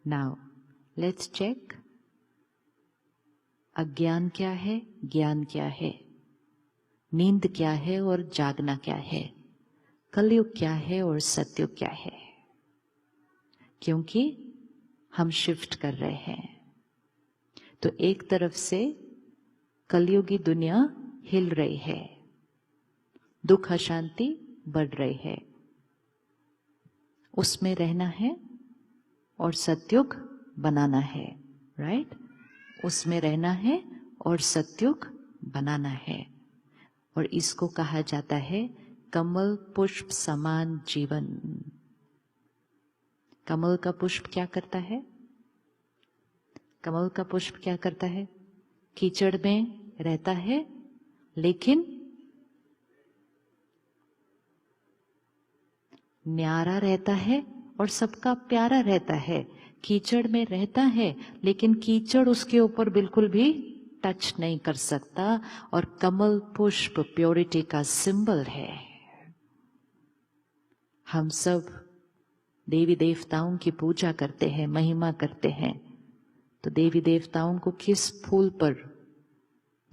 Now let's check, अज्ञान क्या है, ज्ञान क्या है, नींद क्या है और जागना क्या है, कलयुग क्या है और सतयुग क्या है। क्योंकि हम शिफ्ट कर रहे हैं, तो एक तरफ से कलयुगी दुनिया हिल रही है, दुख अशांति बढ़ रही है, उसमें रहना है और सतयुग बनाना है, राइट? उसमें रहना है और सतयुग बनाना है। और इसको कहा जाता है कमल पुष्प समान जीवन। कमल का पुष्प क्या करता है? कमल का पुष्प क्या करता है? कीचड़ में रहता है लेकिन न्यारा रहता है और सबका प्यारा रहता है। कीचड़ में रहता है लेकिन कीचड़ उसके ऊपर बिल्कुल भी टच नहीं कर सकता। और कमल पुष्प प्योरिटी का सिंबल है। हम सब देवी देवताओं की पूजा करते हैं, महिमा करते हैं, तो देवी देवताओं को किस फूल पर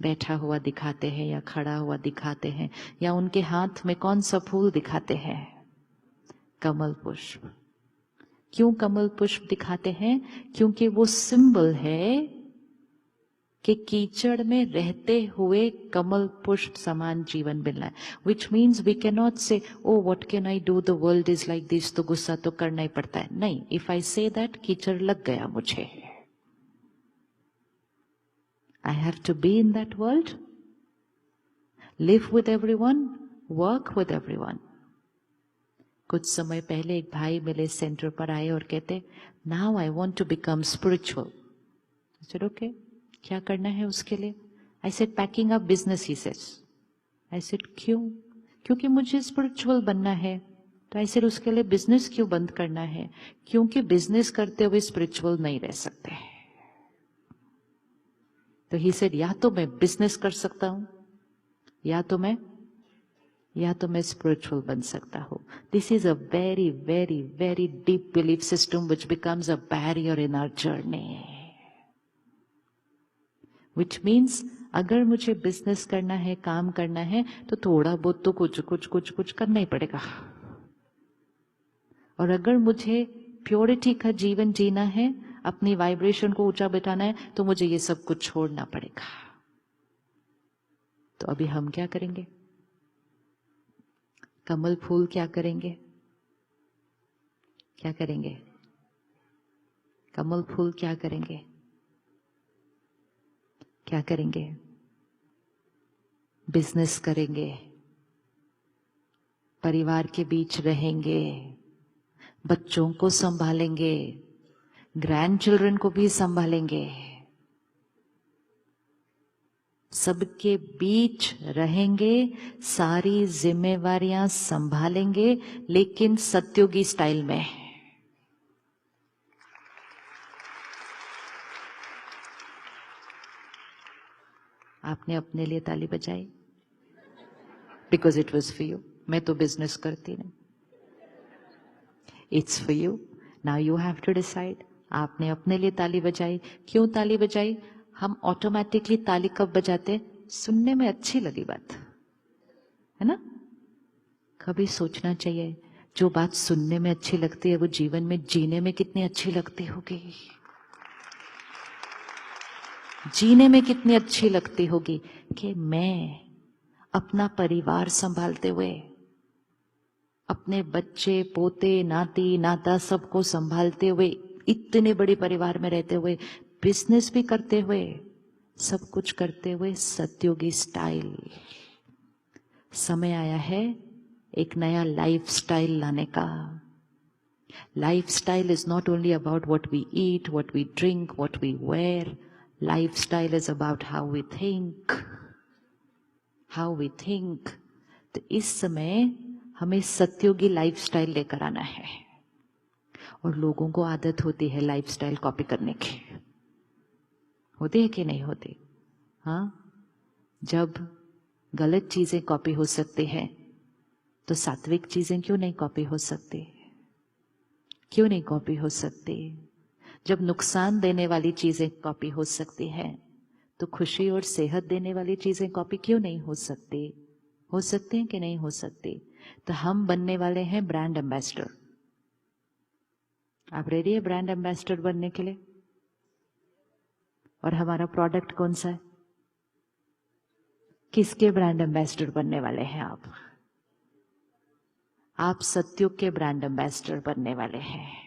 बैठा हुआ दिखाते हैं या खड़ा हुआ दिखाते हैं, या उनके हाथ में कौन सा फूल दिखाते हैं? कमल पुष्प। क्यों कमल पुष्प दिखाते हैं? क्योंकि वो सिंबल है कि कीचड़ में रहते हुए कमल पुष्प समान जीवन मिलना है। Which means we can not say oh what can I do, the world is like this, तो गुस्सा तो करना ही पड़ता है। नहीं, इफ आई से दैट कीचड़ लग गया मुझे, I have to be in that world, live with everyone, work with everyone. कुछ समय पहले एक भाई मेरे सेंटर पर आए और कहते, now I want to become spiritual. I said okay, क्या करना है उसके लिए? I said packing up business, he says. I said क्यों? क्योंकि मुझे स्पिरिचुअल बनना है। तो आई सेड उसके लिए बिजनेस क्यों बंद करना है? क्योंकि बिजनेस करते हुए स्पिरिचुअल नहीं रह सकते। तो ही सेड या तो मैं बिजनेस कर सकता हूं या तो मैं स्पिरिचुअल बन सकता हूं। This is a very very very deep belief system which becomes a barrier in our journey. Which means अगर मुझे बिजनेस करना है, काम करना है, तो थोड़ा बहुत तो कुछ करना ही पड़ेगा। और अगर मुझे प्योरिटी का जीवन जीना है, अपनी वाइब्रेशन को ऊंचा बिठाना है, तो मुझे ये सब कुछ छोड़ना पड़ेगा। तो अभी हम क्या करेंगे? कमल फूल क्या करेंगे? क्या करेंगे? कमल फूल क्या करेंगे? क्या करेंगे? बिजनेस करेंगे, परिवार के बीच रहेंगे, बच्चों को संभालेंगे, ग्रैंड चिल्ड्रन को भी संभालेंगे, सबके बीच रहेंगे, सारी जिम्मेवारियां संभालेंगे, लेकिन सत्युगी स्टाइल में। आपने अपने लिए ताली बजाई, because it was for you. मैं तो बिजनेस करती नहीं, it's for you. Now you have to decide. आपने अपने लिए ताली बजाई। क्यों ताली बजाई? हम ऑटोमेटिकली ताली कब बजाते? सुनने में अच्छी लगी बात, है ना? कभी सोचना चाहिए, जो बात सुनने में अच्छी लगती है वो जीवन में जीने में कितनी अच्छी लगती होगी। जीने में कितनी अच्छी लगती होगी कि मैं अपना परिवार संभालते हुए, अपने बच्चे पोते नाती नाता सबको संभालते हुए, इतने बड़े परिवार में रहते हुए, बिजनेस भी करते हुए, सब कुछ करते हुए सत्योगी स्टाइल। समय आया है एक नया लाइफस्टाइल लाने का। Lifestyle is not only about what we eat, what we drink, what we wear. Lifestyle is about how we think, how we think. तो इस समय हमें सत्योगी लाइफस्टाइल लेकर आना है। और लोगों को आदत होती है लाइफस्टाइल कॉपी करने की, होती है कि नहीं होती? हाँ, जब गलत चीजें कॉपी हो सकती हैं, तो सात्विक चीजें क्यों नहीं कॉपी हो सकती? क्यों नहीं कॉपी हो सकती? जब नुकसान देने वाली चीजें कॉपी हो सकती हैं, तो खुशी और सेहत देने वाली चीजें कॉपी क्यों नहीं हो सकती? हो सकते हैं कि नहीं हो सकती? तो हम बनने वाले हैं ब्रांड एम्बेसडर। आप रेडी है ब्रांड एम्बेसडर बनने के लिए? और हमारा प्रोडक्ट कौन सा है? किसके ब्रांड एम्बेसडर बनने वाले हैं आप? आप सत्युग के ब्रांड एम्बेसडर बनने वाले हैं।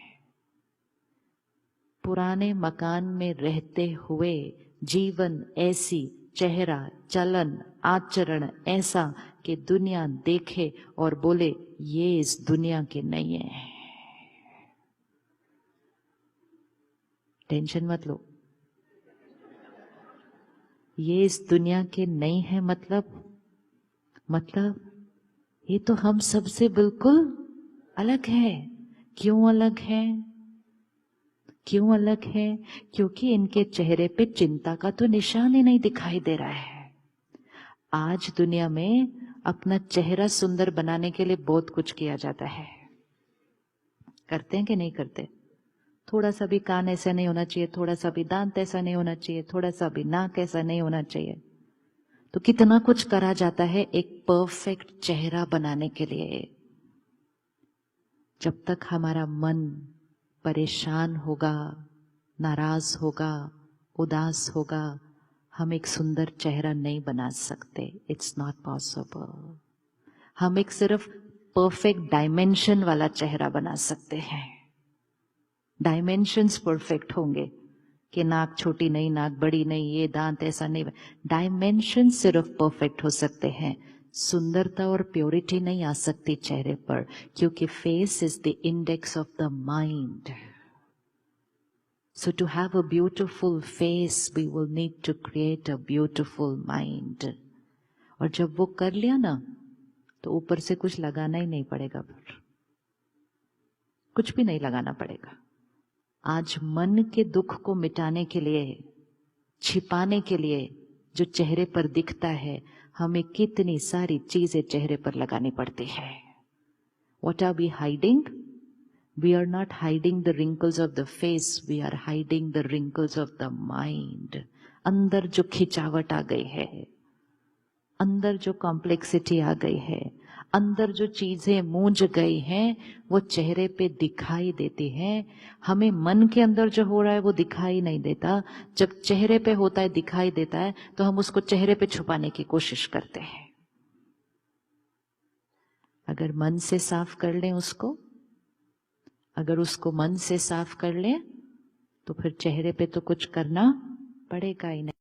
पुराने मकान में रहते हुए जीवन ऐसी, चेहरा, चलन, आचरण ऐसा कि दुनिया देखे और बोले ये इस दुनिया के नहीं है। टेंशन मत लो। ये इस दुनिया के नहीं है मतलब ये तो हम सबसे बिल्कुल अलग है। क्यों अलग है? क्यों अलग है? क्योंकि इनके चेहरे पे चिंता का तो निशान ही नहीं दिखाई दे रहा है। आज दुनिया में अपना चेहरा सुंदर बनाने के लिए बहुत कुछ किया जाता है। करते हैं कि नहीं करते? थोड़ा सा भी कान ऐसा नहीं होना चाहिए, थोड़ा सा भी दांत ऐसा नहीं होना चाहिए, थोड़ा सा भी नाक ऐसा नहीं होना चाहिए। तो कितना कुछ करा जाता है एक परफेक्ट चेहरा बनाने के लिए। जब तक हमारा मन परेशान होगा, नाराज होगा, उदास होगा, हम एक सुंदर चेहरा नहीं बना सकते। It's not possible. हम एक सिर्फ परफेक्ट डायमेंशन वाला चेहरा बना सकते हैं। डायमेंशंस परफेक्ट होंगे कि नाक छोटी नहीं, नाक बड़ी नहीं, ये दांत ऐसा नहीं। डायमेंशन सिर्फ परफेक्ट हो सकते हैं। सुंदरता और प्योरिटी नहीं आ सकती चेहरे पर, क्योंकि face is the index of the mind. So to have a beautiful face, we will need to create a beautiful mind. और जब वो कर लिया ना, तो ऊपर से कुछ लगाना ही नहीं पड़ेगा, फिर कुछ भी नहीं लगाना पड़ेगा। आज मन के दुख को मिटाने के लिए, छिपाने के लिए जो चेहरे पर दिखता है, हमें कितनी सारी चीजें चेहरे पर लगानी पड़ती है। What are we hiding? We are not hiding the wrinkles of the face, we are hiding the wrinkles of the mind. अंदर जो खिंचावट आ गई है, अंदर जो कॉम्प्लेक्सिटी आ गई है, अंदर जो चीजें मूंझ गई हैं, वो चेहरे पे दिखाई देती हैं। हमें मन के अंदर जो हो रहा है वो दिखाई नहीं देता। जब चेहरे पे होता है, दिखाई देता है, तो हम उसको चेहरे पे छुपाने की कोशिश करते हैं। अगर मन से साफ कर लें उसको, अगर उसको मन से साफ कर लें, तो फिर चेहरे पे तो कुछ करना पड़ेगा ही नहीं।